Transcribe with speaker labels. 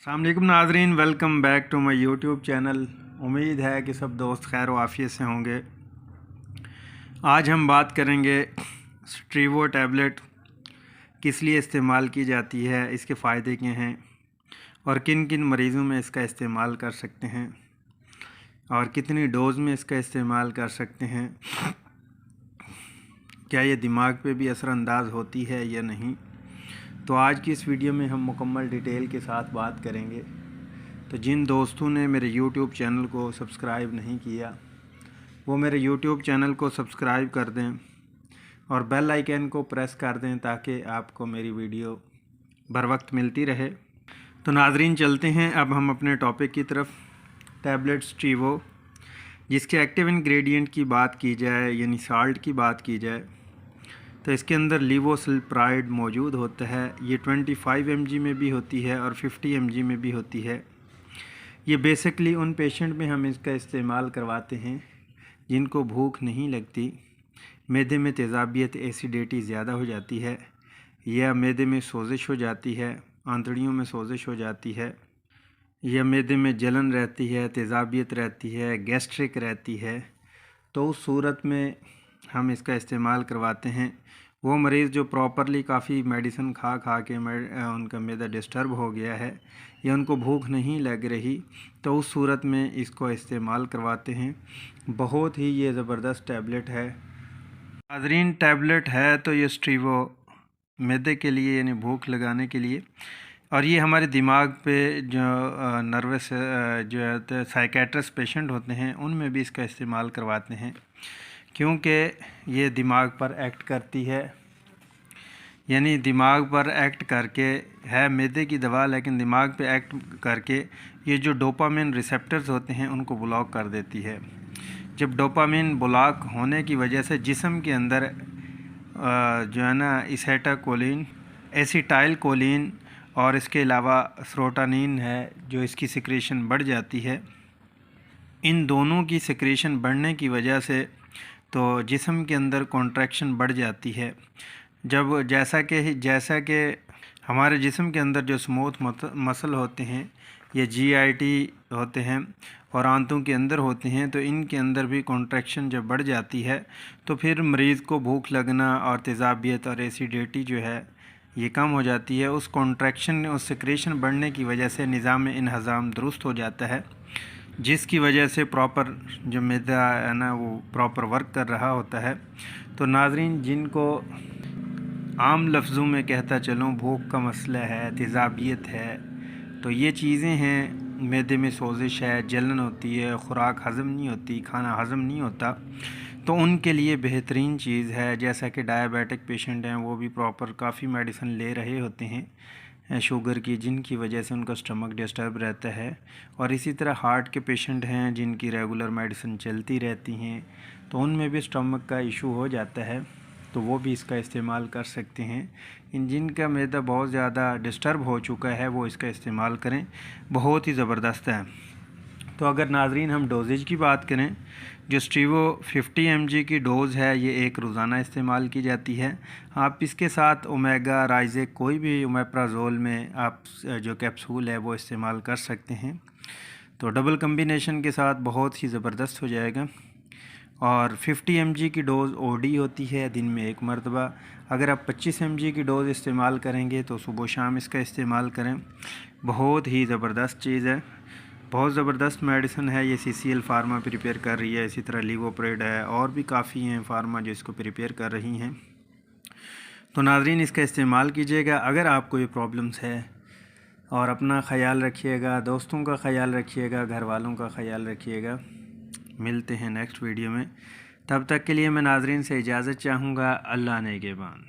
Speaker 1: अस्सलाम वालेकुम नाज़रीन, welcome back to my YouTube channel. उम्मीद है कि सब दोस्त खैर व आफियत से होंगे। आज हम बात करेंगे स्ट्रीवो टैबलेट किस लिए इस्तेमाल की जाती है, इसके फ़ायदे क्या हैं और किन किन मरीज़ों में इसका इस्तेमाल कर सकते हैं और कितनी डोज़ में इसका इस्तेमाल कर सकते हैं, क्या ये दिमाग पे भी असरअंदाज होती है या नहीं। तो आज की इस वीडियो में हम मुकम्मल डिटेल के साथ बात करेंगे। तो जिन दोस्तों ने मेरे YouTube चैनल को सब्सक्राइब नहीं किया वो मेरे YouTube चैनल को सब्सक्राइब कर दें और बेल आइकन को प्रेस कर दें ताकि आपको मेरी वीडियो बर वक्त मिलती रहे। तो नाज़रीन चलते हैं अब हम अपने टॉपिक की तरफ। टैबलेट स्ट्रीवो, जिसके एक्टिव इंग्रेडिएंट की बात की जाए यानी साल्ट की बात की जाए तो इसके अंदर लीवोसिल्प्राइड मौजूद होता है। ये 25 mg में भी होती है और 50 mg में भी होती है। ये बेसिकली उन पेशेंट में हम इसका इस्तेमाल करवाते हैं जिनको भूख नहीं लगती, मैदे में तेज़ाबियत एसिडिटी ज़्यादा हो जाती है या मैदे में सोजिश हो जाती है, आंतड़ियों में सोजिश हो जाती है या मैदे में जलन रहती है, तेज़ाबियत रहती है, गैस्ट्रिक रहती है। तो उस सूरत में हम इसका इस्तेमाल करवाते हैं। वो मरीज़ जो प्रॉपरली काफ़ी मेडिसिन खा खा के उनका मैदा डिस्टर्ब हो गया है या उनको भूख नहीं लग रही, तो उस सूरत में इसको इस्तेमाल करवाते हैं। बहुत ही ये ज़बरदस्त टैबलेट है नाज़रीन। टैबलेट है तो ये स्ट्रीवो मैदे के लिए यानी भूख लगाने के लिए, और ये हमारे दिमाग पे जो नर्वस जो है साइकेट्रिस्ट पेशेंट होते हैं उनमें भी इसका इस्तेमाल करवाते हैं, क्योंकि ये दिमाग पर एक्ट करती है। यानी दिमाग पर एक्ट करके है मैदे की दवा, लेकिन दिमाग पे एक्ट करके ये जो डोपामिन रिसेप्टर्स होते हैं उनको ब्लॉक कर देती है। जब डोपामिन ब्लॉक होने की वजह से जिस्म के अंदर जो है ना एसिटाइलकोलिन, एसिटाइलकोलिन और इसके अलावा सेरोटोनिन है जो इसकी सिक्रेशन बढ़ जाती है। इन दोनों की सिक्रेशन बढ़ने की वजह से तो जिस्म के अंदर कॉन्ट्रैक्शन बढ़ जाती है। जब जैसा कि हमारे जिस्म के अंदर जो स्मूथ मसल होते हैं ये GIT होते हैं और आंतों के अंदर होते हैं, तो इनके अंदर भी कॉन्ट्रैक्शन जब बढ़ जाती है तो फिर मरीज़ को भूख लगना और तेज़ाबियत और एसिडिटी जो है ये कम हो जाती है। उस कॉन्ट्रैक्शन उस सिक्रेशन बढ़ने की वजह से निज़ाम इंहज़ाम दुरुस्त हो जाता है, जिसकी वजह से प्रॉपर जो मैदा है ना वो प्रॉपर वर्क कर रहा होता है। तो नाज़रीन, जिनको आम लफ्ज़ों में कहता चलूँ भूख का मसला है, तेज़ाबियत है, तो ये चीज़ें हैं, मैदे में सोजिश है, जलन होती है, खुराक हज़म नहीं होती, खाना हज़म नहीं होता, तो उनके लिए बेहतरीन चीज़ है। जैसा कि डायबिटिक पेशेंट हैं वो भी प्रॉपर काफ़ी मेडिसिन ले रहे होते हैं शुगर की, जिनकी वजह से उनका स्टमक डिस्टर्ब रहता है, और इसी तरह हार्ट के पेशेंट हैं जिनकी रेगुलर मेडिसिन चलती रहती हैं तो उनमें भी स्टमक का इशू हो जाता है, तो वो भी इसका इस्तेमाल कर सकते हैं। जिनका मैदा बहुत ज़्यादा डिस्टर्ब हो चुका है वो इसका इस्तेमाल करें, बहुत ही ज़बरदस्त है। तो अगर नाज़रीन हम डोजेज की बात करें, जो स्ट्रीवो 50 mg की डोज़ है ये एक रोज़ाना इस्तेमाल की जाती है। आप इसके साथ ओमेगा राइज़ेक कोई भी ओमेप्राज़ोल में आप जो कैप्सूल है वो इस्तेमाल कर सकते हैं, तो डबल कम्बिनेशन के साथ बहुत ही ज़बरदस्त हो जाएगा। और 50 mg की डोज़ OD होती है दिन में एक मरतबा। अगर आप 25 mg की डोज़ इस्तेमाल करेंगे तो सुबह शाम इसका इस्तेमाल करें। बहुत ही ज़बरदस्त चीज़ है, बहुत ज़बरदस्त मेडिसिन है। ये CCL फार्मा प्रिपेयर कर रही है, इसी तरह लीवोप्रेड है और भी काफ़ी हैं फार्मा जो इसको प्रिपेयर कर रही हैं। तो नाज़रीन इसका इस्तेमाल कीजिएगा अगर आपको ये प्रॉब्लम्स है, और अपना ख़याल रखिएगा, दोस्तों का ख़याल रखिएगा, घर वालों का ख़याल रखिएगा। मिलते हैं नेक्स्ट वीडियो में, तब तक के लिए मैं नाज़रीन से इजाज़त चाहूँगा। अल्लाह नेगेबान।